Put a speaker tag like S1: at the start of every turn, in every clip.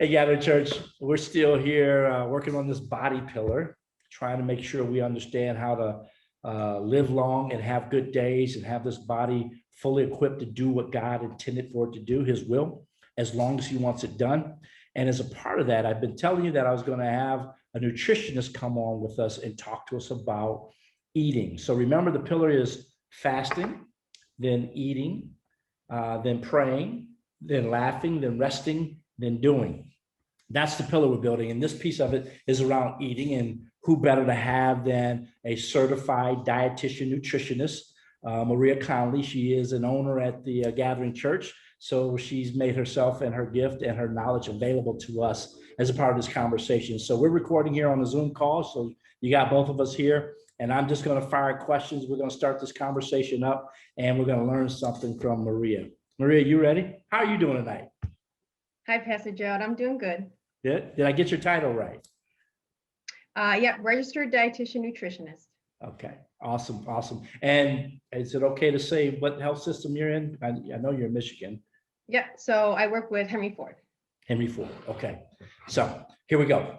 S1: Hey, Gathering Church, we're still here working on this body pillar, trying to make sure we understand how to live long and have good days and have this body fully equipped to do what God intended for it to do, his will, as long as he wants it done. And as a part of that, I've been telling you that I was going to have a nutritionist come on with us and talk to us about eating. So remember, the pillar is fasting, then eating, then praying, then laughing, then resting, then doing. That's the pillar we're building. And this piece of it is around eating, and who better to have than a certified dietitian nutritionist, Maria Conley. She is an owner at the Gathering Church. So she's made herself and her gift and her knowledge available to us as a part of this conversation. So we're recording here on a Zoom call. So you got both of us here, and I'm just going to fire questions. We're going to start this conversation up, and we're going to learn something from Maria. Maria, you ready? How are you doing tonight?
S2: Hi, Pastor Gerald. I'm doing good.
S1: Did I get your title right?
S2: Yeah, registered dietitian nutritionist.
S1: Okay, awesome. And is it okay to say what health system you're in? I know you're in Michigan.
S2: Yeah, so I work with Henry Ford.
S1: Henry Ford. Okay, so here we go.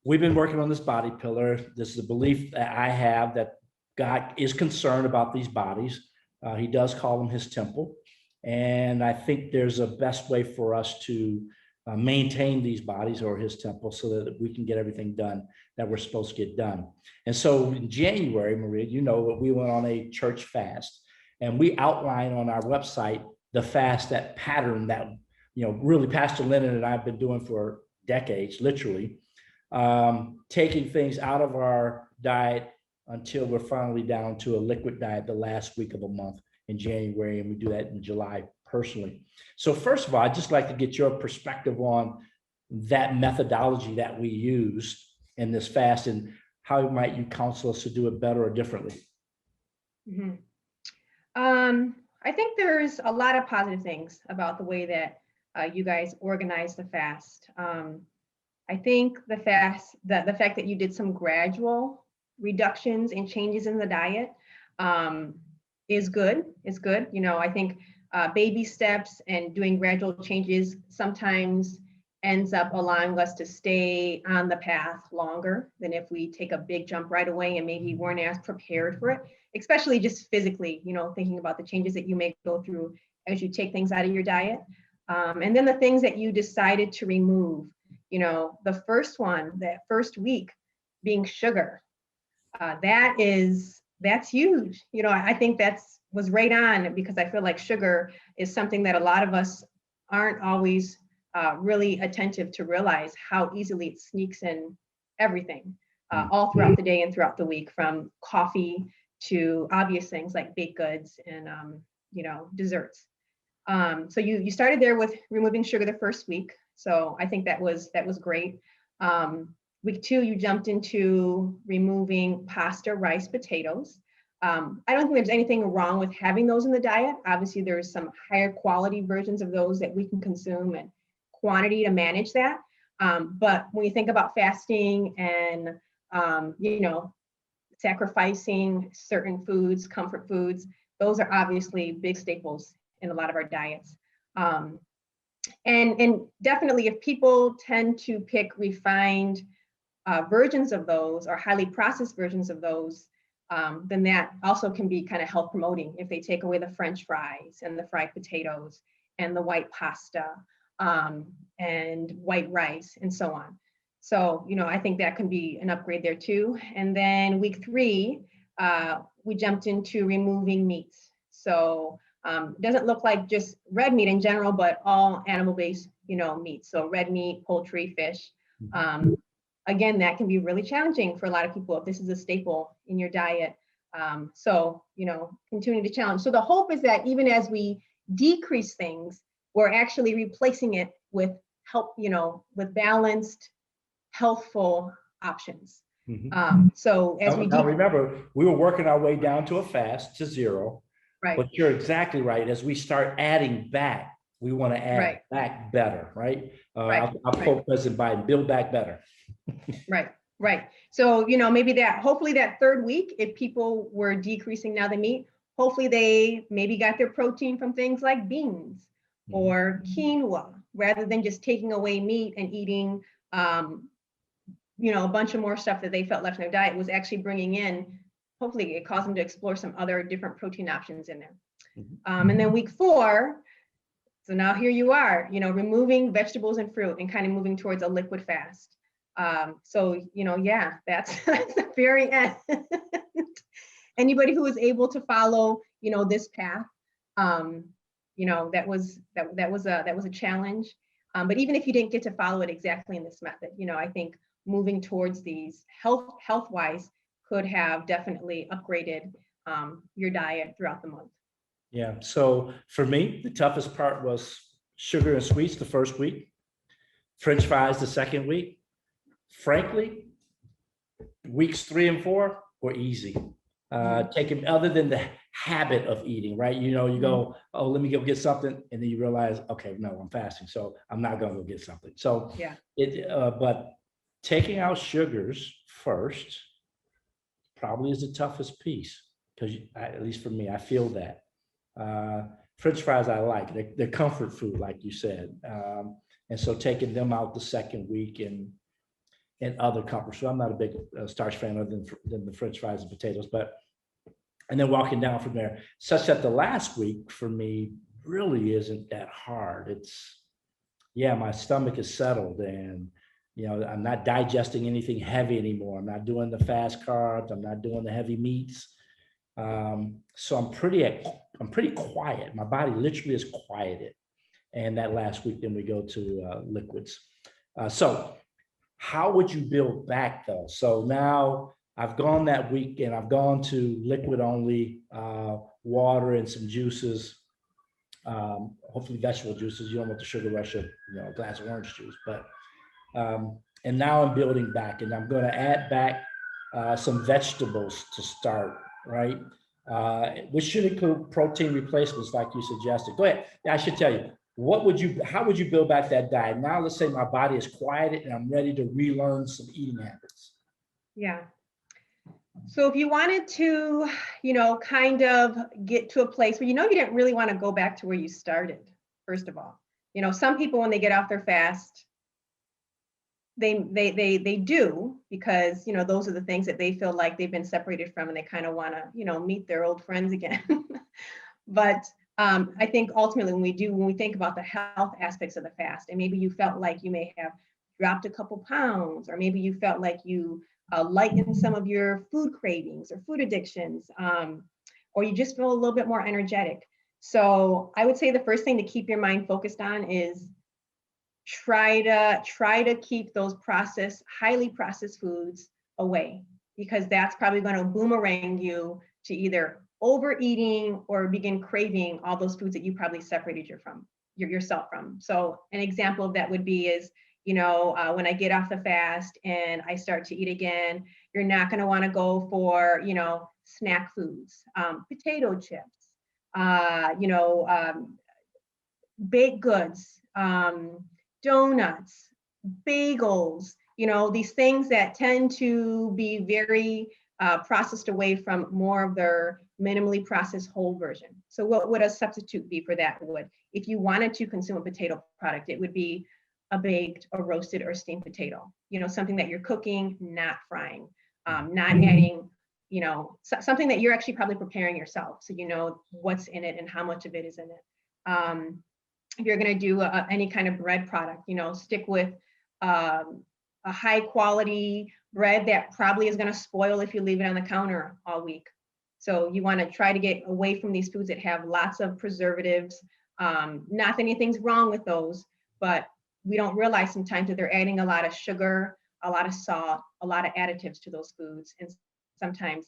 S1: We've been working on this body pillar. This is a belief that I have that God is concerned about these bodies. He does call them his temple. And I think there's a best way for us to maintain these bodies or his temple so that we can get everything done that we're supposed to get done. And so in January, Maria, you know that we went on a church fast, and we outline on our website the fast, that pattern that, you know, really Pastor Lennon and I have been doing for decades, literally, taking things out of our diet until we're finally down to a liquid diet the last week of the month in January, and we do that in July personally. So first of all, I'd just like to get your perspective on that methodology that we use in this fast, and how might you counsel us to do it better or differently?
S2: Mm-hmm. I think there's a lot of positive things about the way that you guys organize the fast. I think the fact that you did some gradual reductions and changes in the diet is good. It's good. You know, I think baby steps and doing gradual changes sometimes ends up allowing us to stay on the path longer than if we take a big jump right away and maybe weren't as prepared for it, especially just physically, you know, thinking about the changes that you may go through as you take things out of your diet. And then the things that you decided to remove, you know, the first one, that first week being sugar, that's huge. You know, I think was right on, because I feel like sugar is something that a lot of us aren't always really attentive to realize how easily it sneaks in everything all throughout the day and throughout the week, from coffee to obvious things like baked goods and, you know, desserts. So you started there with removing sugar the first week. So I think that was great. Week 2, you jumped into removing pasta, rice, potatoes. I don't think there's anything wrong with having those in the diet. Obviously, there's some higher quality versions of those that we can consume and quantity to manage that. But when you think about fasting and, you know, sacrificing certain foods, comfort foods, those are obviously big staples in a lot of our diets. And definitely, if people tend to pick refined versions of those or highly processed versions of those, then that also can be kind of health promoting if they take away the French fries and the fried potatoes and the white pasta and white rice and so on. So, you know, I think that can be an upgrade there too. And then week 3, we jumped into removing meats. So it doesn't look like just red meat in general, but all animal-based, you know, meat. So red meat, poultry, fish. Again, that can be really challenging for a lot of people if this is a staple in your diet. So, you know, continuing to challenge. So the hope is that even as we decrease things, we're actually replacing it with help, you know, with balanced, healthful options. So as
S1: now remember, we were working our way down to a fast to 0.
S2: Right.
S1: But you're exactly right. As we start adding back, we want to add back better, right? I'll quote President Biden, build back better.
S2: Right. So, you know, maybe hopefully that 3rd week, if people were decreasing now the meat, hopefully they maybe got their protein from things like beans or quinoa, rather than just taking away meat and eating, a bunch of more stuff that they felt left in their diet, was actually bringing in, hopefully it caused them to explore some other different protein options in there. And then week 4, so now here you are, removing vegetables and fruit and kind of moving towards a liquid fast. Yeah, that's the very end. Anybody who was able to follow, this path, that was a challenge. But even if you didn't get to follow it exactly in this method, I think moving towards these health-wise could have definitely upgraded your diet throughout the month.
S1: Yeah. So for me, the toughest part was sugar and sweets the first week, French fries the second week. Frankly, weeks 3 and 4 were easy. Taking, other than the habit of eating, right? You go, oh, let me go get something, and then you realize, okay, no, I'm fasting, so I'm not going to go get something. So
S2: yeah,
S1: but taking out sugars first probably is the toughest piece, because at least for me, I feel that. French fries I like, they're comfort food, like you said, and so taking them out the second week and other comfort. So I'm not a big starch fan other than the French fries and potatoes, and then walking down from there, such that the last week for me really isn't that hard. My stomach is settled, and I'm not digesting anything heavy anymore. I'm not doing the fast carbs. I'm not doing the heavy meats. So I'm pretty quiet. My body literally is quieted. And that last week, then we go to liquids. So how would you build back though? So now I've gone that week and I've gone to liquid only, water and some juices, hopefully vegetable juices. You don't want the sugar rush of a glass of orange juice, but and now I'm building back, and I'm going to add back some vegetables to start, right? Which should include protein replacements, like you suggested. Go ahead. I should tell you, how would you build back that diet? Now, let's say my body is quieted and I'm ready to relearn some eating habits.
S2: Yeah. So if you wanted to, kind of get to a place where you didn't really want to go back to where you started, first of all. Some people, when they get off their fast, they do, because those are the things that they feel like they've been separated from, and they kind of want to meet their old friends again. But I think ultimately when we think about the health aspects of the fast, and maybe you felt like you may have dropped a couple pounds, or maybe you felt like you lightened some of your food cravings or food addictions, or you just feel a little bit more energetic. So I would say the first thing to keep your mind focused on is try to keep those highly processed foods away, because that's probably going to boomerang you to either overeating or begin craving all those foods that you probably separated yourself from. So an example of that would be when I get off the fast and I start to eat again, you're not going to want to go for snack foods, potato chips, baked goods, donuts, bagels, these things that tend to be very processed away from more of their minimally processed whole version. So what would a substitute be for that? If you wanted to consume a potato product, it would be a baked or roasted or steamed potato, something that you're cooking, not frying, not adding, something that you're actually probably preparing yourself. So you know what's in it and how much of it is in it. If you're going to do any kind of bread product, stick with a high quality bread that probably is going to spoil if you leave it on the counter all week. So you want to try to get away from these foods that have lots of preservatives. Not that anything's wrong with those, but we don't realize sometimes that they're adding a lot of sugar, a lot of salt, a lot of additives to those foods. And sometimes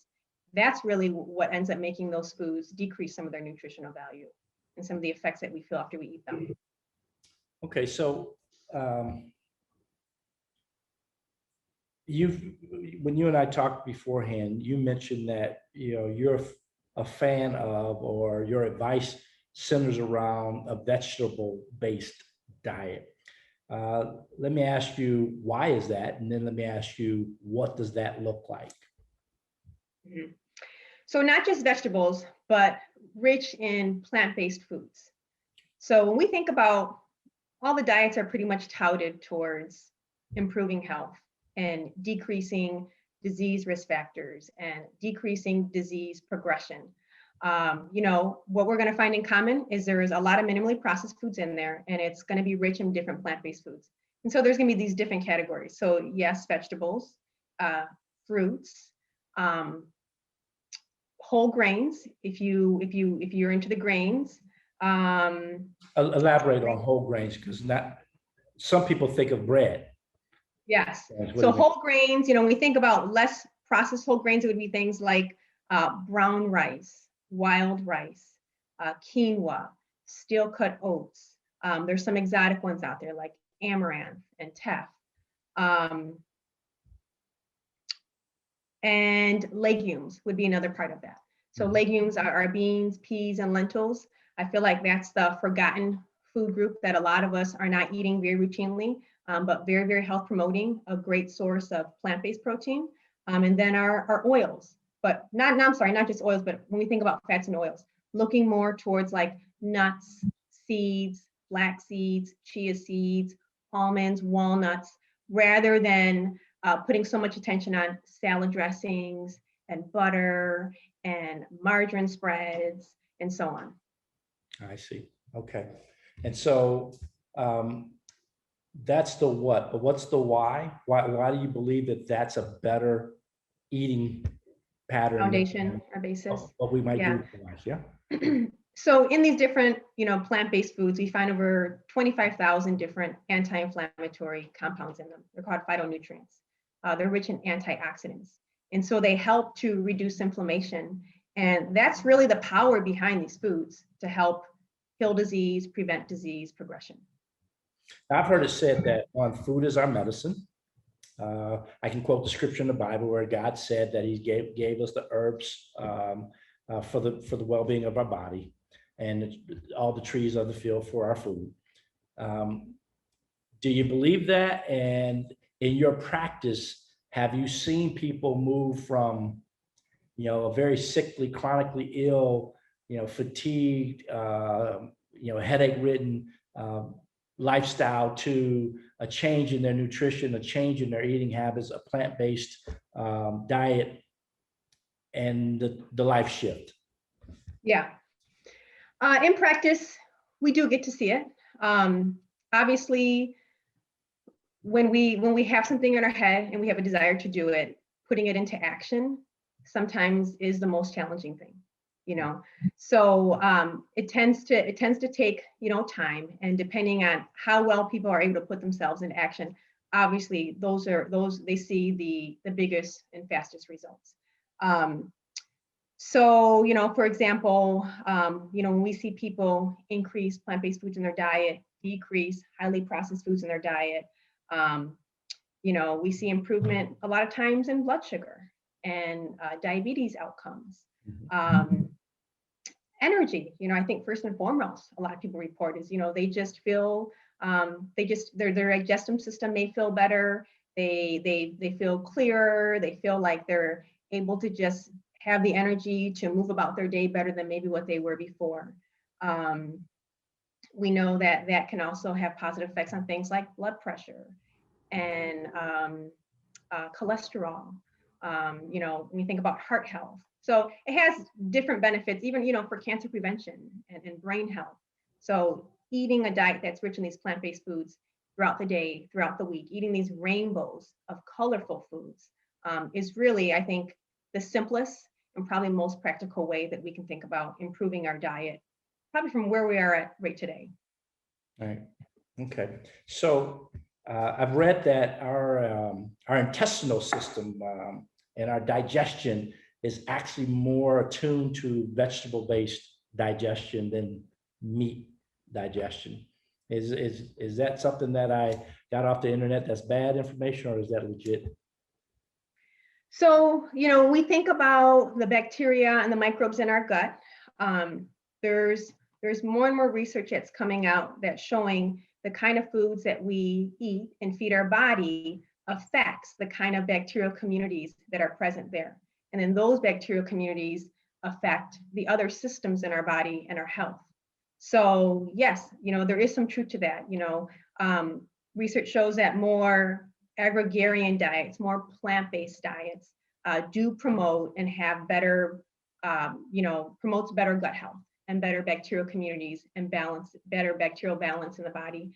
S2: that's really what ends up making those foods decrease some of their nutritional value and some of the effects that we feel after we eat them.
S1: Okay, so when you and I talked beforehand, you mentioned that you're a fan of, or your advice centers around a vegetable-based diet. Let me ask you, why is that? And then let me ask you, what does that look like?
S2: Mm-hmm. So not just vegetables, but rich in plant-based foods. So when we think about all the diets are pretty much touted towards improving health and decreasing disease risk factors and decreasing disease progression. What we're going to find in common is there is a lot of minimally processed foods in there, and it's going to be rich in different plant-based foods. And so there's going to be these different categories. So yes, vegetables, fruits, whole grains. If you're into the grains.
S1: Elaborate on whole grains, because not some people think of bread.
S2: Yes. So whole grains, when we think about less processed whole grains, it would be things like brown rice, wild rice, quinoa, steel cut oats. There's some exotic ones out there like amaranth and teff. And legumes would be another part of that. So legumes are beans, peas, and lentils. I feel like that's the forgotten food group that a lot of us are not eating very routinely, but very, very health promoting, a great source of plant-based protein. And then our oils, but not just oils, but when we think about fats and oils, looking more towards like nuts, seeds, flax seeds, chia seeds, almonds, walnuts, rather than putting so much attention on salad dressings and butter and margarine spreads and so on.
S1: I see. Okay. And so that's the what, but what's the why? Why do you believe that that's a better eating pattern?
S2: Foundation or basis.
S1: What we might do. Yeah.
S2: So in these different, plant-based foods, we find over 25,000 different anti-inflammatory compounds in them. They're called phytonutrients. They're rich in antioxidants. And so they help to reduce inflammation. And that's really the power behind these foods, to help kill disease, prevent disease progression.
S1: I've heard it said that food is our medicine. I can quote the scripture in the Bible where God said that He gave us the herbs for the well-being of our body, and all the trees of the field for our food. Do you believe that? And in your practice, have you seen people move from, a very sickly, chronically ill, fatigued, headache-ridden lifestyle to a change in their nutrition, a change in their eating habits, a plant-based diet, and the life shift?
S2: Yeah. In practice, we do get to see it. Obviously, when we have something in our head and we have a desire to do it, putting it into action sometimes is the most challenging thing. So it tends to take time, and depending on how well people are able to put themselves into action, obviously those they see the biggest and fastest results. So for example, when we see people increase plant-based foods in their diet, decrease highly processed foods in their diet, we see improvement a lot of times in blood sugar and diabetes outcomes. Energy, I think first and foremost, a lot of people report is, they just feel, their digestive system may feel better. They feel clearer. They feel like they're able to just have the energy to move about their day better than maybe what they were before. We know that can also have positive effects on things like blood pressure and cholesterol. When you think about heart health. So it has different benefits, even, for cancer prevention and brain health. So eating a diet that's rich in these plant-based foods throughout the day, throughout the week, eating these rainbows of colorful foods is really, I think, the simplest and probably most practical way that we can think about improving our diet, probably from where we are at right today.
S1: All right. Okay. So I've read that our intestinal system and our digestion is actually more attuned to vegetable-based digestion than meat digestion. Is that something that I got off the internet that's bad information, or is that legit?
S2: So, we think about the bacteria and the microbes in our gut. There's more and more research that's coming out that's showing the kind of foods that we eat and feed our body affects the kind of bacterial communities that are present there. And then those bacterial communities affect the other systems in our body and our health. So yes, there is some truth to that. Research shows that more agrarian diets, more plant-based diets do promote and have better, promotes better gut health and better bacterial communities and better bacterial balance in the body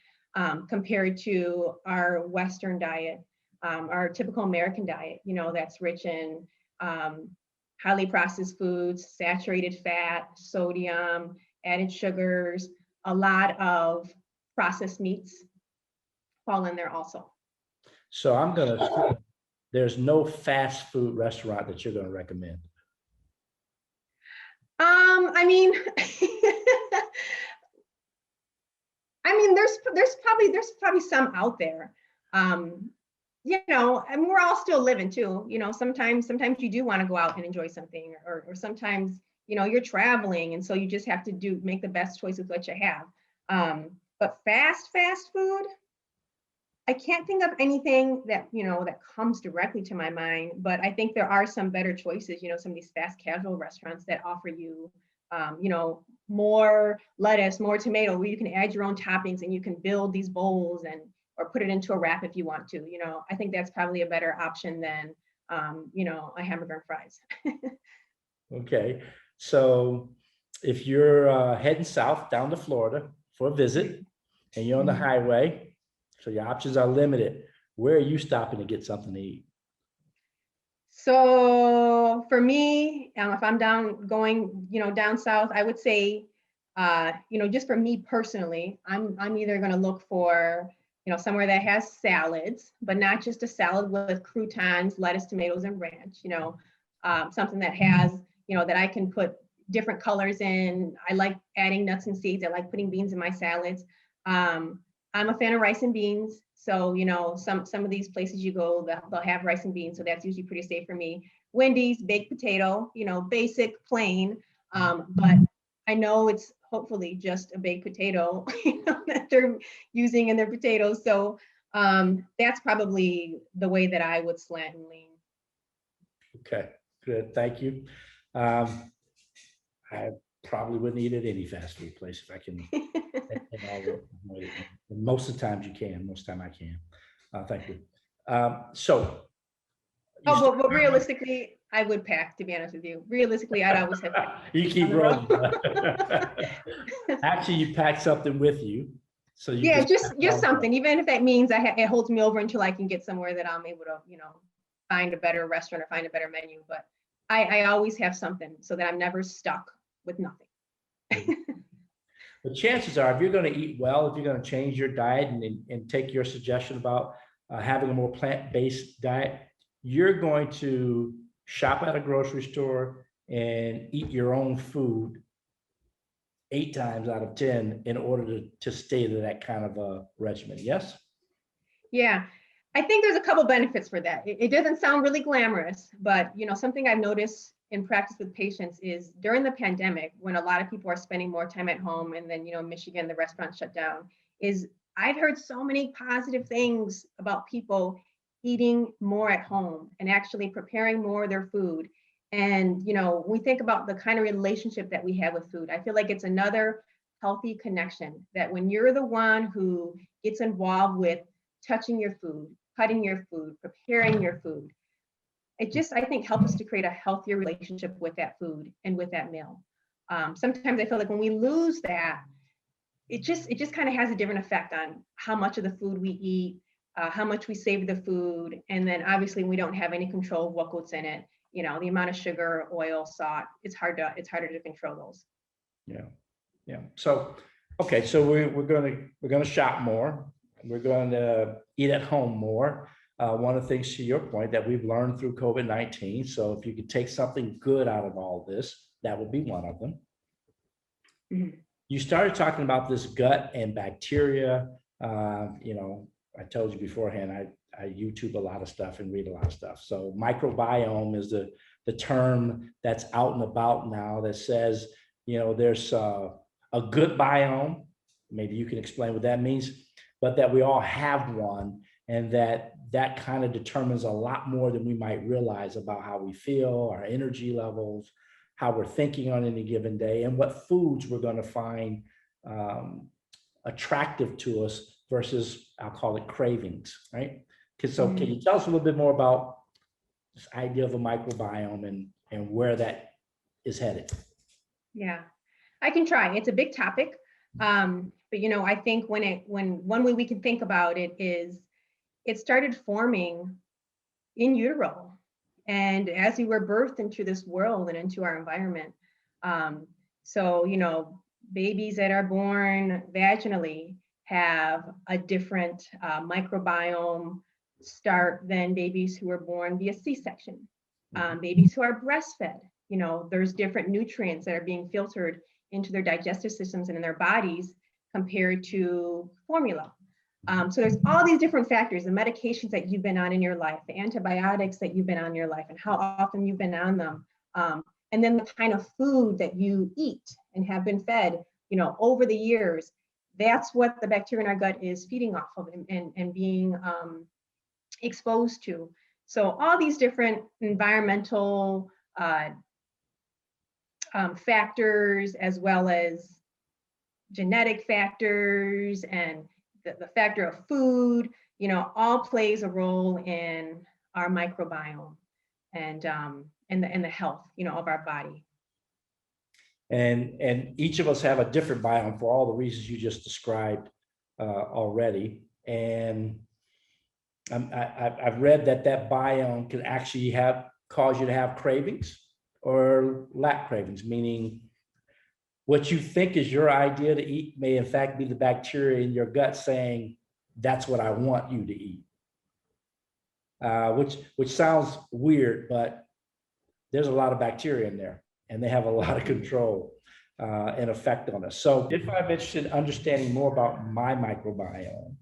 S2: compared to our Western diet, our typical American diet, that's rich in highly processed foods, saturated fat, sodium, added sugars, a lot of processed meats fall in there also.
S1: So there's no fast food restaurant that you're going to recommend.
S2: I mean, there's probably some out there. And we're all still living too. Sometimes you do want to go out and enjoy something, or sometimes you're traveling, and so you just have to make the best choice with what you have. But fast food, I can't think of anything that that comes directly to my mind, but I think there are some better choices. Some of these fast casual restaurants that offer you, more lettuce, more tomato, where you can add your own toppings and you can build these bowls or put it into a wrap if you want to. I think that's probably a better option than a hamburger and fries.
S1: Okay, so if you're heading south down to Florida for a visit and you're on the highway, so your options are limited, where are you stopping to get something to eat?
S2: So for me, if I'm going down south, I would say, just for me personally, I'm either going to look for, somewhere that has salads, but not just a salad with croutons, lettuce, tomatoes, and ranch. Something that has, that I can put different colors in. I like adding nuts and seeds. I like putting beans in my salads. I'm a fan of rice and beans. So, some of these places you go, they'll have rice and beans. So that's usually pretty safe for me. Wendy's, baked potato, basic, plain. But I know it's hopefully just a baked potato that they're using in their potatoes. So that's probably the way that I would slant and lean.
S1: Okay, good. Thank you. I probably wouldn't eat at any fast food place if I can. And most of the times you can. Most of the time I can. Thank you.
S2: But realistically, I would pack, to be honest with you. Realistically, I'd always have
S1: you keep rolling. Actually, you pack something with you. So you
S2: just something, even if that means it holds me over until I can get somewhere that I'm able to, find a better restaurant or find a better menu. But I always have something so that I'm never stuck with nothing.
S1: The chances are, if you're going to eat well, if you're going to change your diet and take your suggestion about having a more plant-based diet, you're going to shop at a grocery store and eat your own food 8 times out of 10 in order to stay to that kind of a regimen. Yes?
S2: Yeah, I think there's a couple benefits for that. It doesn't sound really glamorous, but something I've noticed in practice with patients is during the pandemic, when a lot of people are spending more time at home, and then Michigan, the restaurants shut down, is I've heard so many positive things about people eating more at home and actually preparing more of their food. And we think about the kind of relationship that we have with food. I feel like it's another healthy connection, that when you're the one who gets involved with touching your food, cutting your food, preparing your food, it just, I think, helps us to create a healthier relationship with that food and with that meal. Sometimes I feel like when we lose that, it just kind of has a different effect on how much of the food we eat, how much we save the food, and then obviously we don't have any control of what goes in it. The amount of sugar, oil, salt. It's harder to control those.
S1: Yeah. So, okay, so we're gonna shop more. We're going to eat at home more. One of the things, to your point, that we've learned through COVID-19. So if you could take something good out of all this, that would be one of them. Mm-hmm. You started talking about this gut and bacteria. I told you beforehand, I YouTube a lot of stuff and read a lot of stuff. So microbiome is the term that's out and about now that says, there's a good biome. Maybe you can explain what that means, but that we all have one, and that kind of determines a lot more than we might realize about how we feel, our energy levels, how we're thinking on any given day, and what foods we're going to find attractive to us versus, I'll call it cravings, right? So can you tell us a little bit more about this idea of a microbiome and where that is headed?
S2: Yeah, I can try. It's a big topic. But I think when one way we can think about it is it started forming in utero. And as we were birthed into this world and into our environment. So, babies that are born vaginally have a different microbiome start than babies who are born via C-section. Babies who are breastfed, there's different nutrients that are being filtered into their digestive systems and in their bodies compared to formula. So there's all these different factors, the medications that you've been on in your life, the antibiotics that you've been on in your life and how often you've been on them. And then the kind of food that you eat and have been fed, over the years, that's what the bacteria in our gut is feeding off of and being exposed to. So all these different environmental factors, as well as genetic factors and the factor of food, all plays a role in our microbiome and the health, of our body.
S1: And each of us have a different biome for all the reasons you just described already. And I've read that biome can actually cause you to have cravings or lack cravings, meaning what you think is your idea to eat may in fact be the bacteria in your gut saying, that's what I want you to eat. Which sounds weird, but there's a lot of bacteria in there and they have a lot of control and effect on us. So if I'm interested in understanding more about my microbiome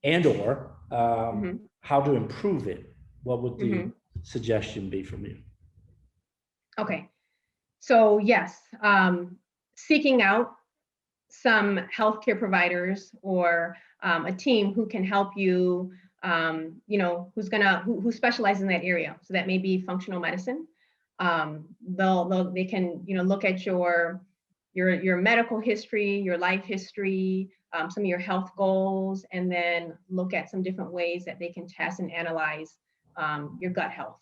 S1: and or how to improve it, what would the suggestion be from you?
S2: Okay. So yes, seeking out some healthcare providers or a team who can help you, who specializes in that area. So that may be functional medicine. They can, look at your medical history, your life history, some of your health goals, and then look at some different ways that they can test and analyze your gut health.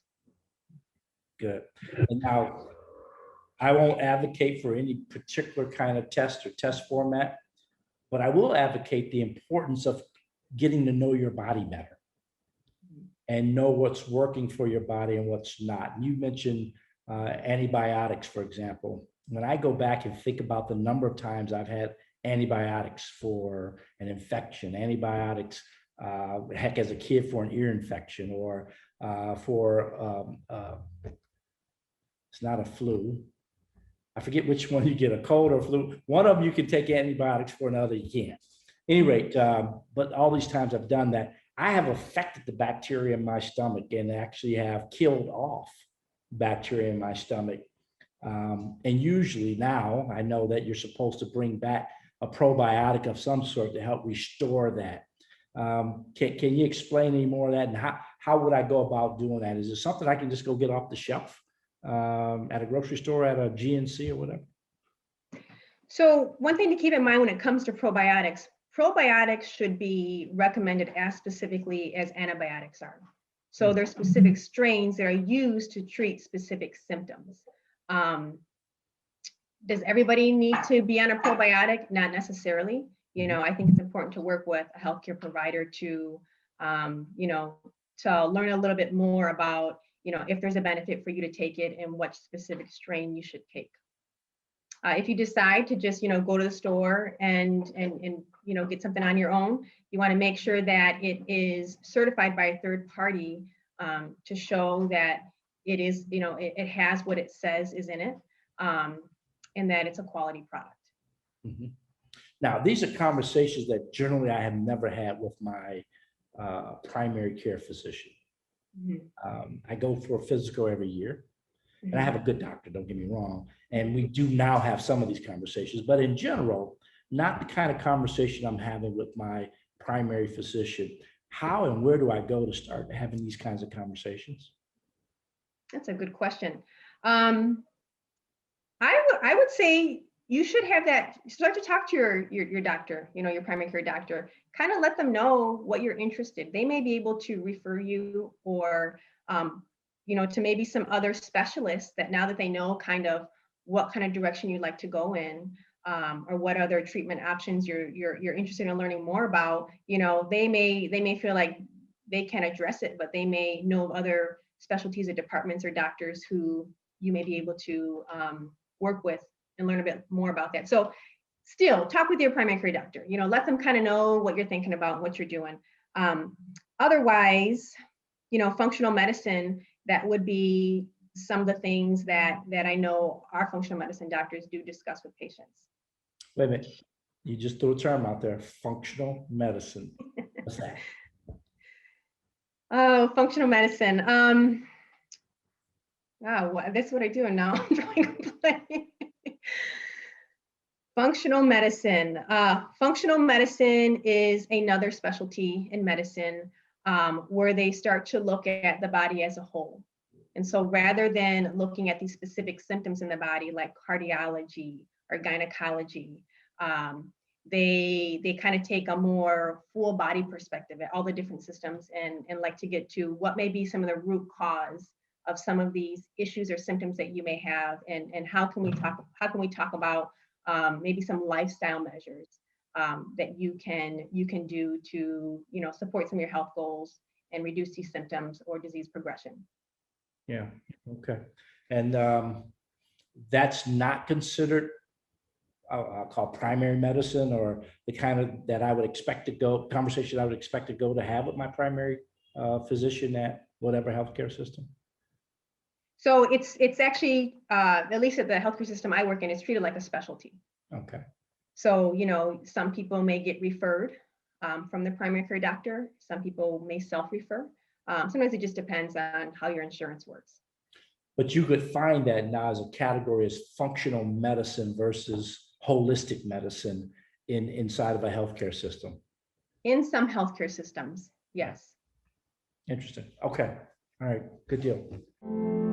S1: Good. And now, I won't advocate for any particular kind of test or test format, but I will advocate the importance of getting to know your body better and know what's working for your body and what's not. You mentioned antibiotics, for example. When I go back and think about the number of times I've had antibiotics for an infection, antibiotics, heck, as a kid for an ear infection or for, it's not a flu. I forget which one you get, a cold or flu. One of them you can take antibiotics for, another you can't. At any rate, but all these times I've done that, I have affected the bacteria in my stomach and actually have killed off bacteria in my stomach. And usually now I know that you're supposed to bring back a probiotic of some sort to help restore that. Can you explain any more of that? And how would I go about doing that? Is it something I can just go get off the shelf at a grocery store, at a GNC or whatever?
S2: So one thing to keep in mind when it comes to probiotics should be recommended as specifically as antibiotics are. So there's specific strains that are used to treat specific symptoms. Does everybody need to be on a probiotic? Not necessarily. I think it's important to work with a healthcare provider to, to learn a little bit more about, if there's a benefit for you to take it and what specific strain you should take. If you decide to just, go to the store and get something on your own, you want to make sure that it is certified by a third party to show that it is, it has what it says is in it, and that it's a quality product.
S1: Now, these are conversations that generally I have never had with my primary care physician. I go for a physical every year. And I have a good doctor, don't get me wrong. And we do now have some of these conversations, but in general, not the kind of conversation I'm having with my primary physician. How and where do I go to start having these kinds of conversations?
S2: That's a good question. I would say you should have that, start to talk to your doctor, your primary care doctor, kind of let them know what you're interested. They may be able to refer you or, to maybe some other specialists that now that they know kind of what kind of direction you'd like to go in, or what other treatment options you're interested in learning more about, they may feel like they can address it, but they may know other specialties or departments or doctors who you may be able to work with and learn a bit more about that. So still talk with your primary care doctor, let them kind of know what you're thinking about, what you're doing. Otherwise, functional medicine, that would be some of the things that I know our functional medicine doctors do discuss with patients.
S1: Wait a minute, you just threw a term out there, functional medicine. What's that?
S2: Oh, functional medicine. That's what I do now. I'm drawing a blank. Functional medicine. Functional medicine is another specialty in medicine where they start to look at the body as a whole. And so rather than looking at these specific symptoms in the body like cardiology or gynecology, they kind of take a more full body perspective at all the different systems and like to get to what may be some of the root cause of some of these issues or symptoms that you may have, and how can we talk about maybe some lifestyle measures that you can do to support some of your health goals and reduce these symptoms or disease progression.
S1: Yeah. Okay. And that's not considered, I'll call primary medicine, or the kind of that I would expect to go conversation I would expect to go to have with my primary physician at whatever healthcare system.
S2: So it's actually, at least at the healthcare system I work in, it's treated like a specialty.
S1: Okay.
S2: So, some people may get referred from the primary care doctor. Some people may self-refer. Sometimes it just depends on how your insurance works.
S1: But you could find that now as a category as functional medicine versus holistic medicine inside of a healthcare system.
S2: In some healthcare systems, yes.
S1: Interesting. Okay. All right. Good deal.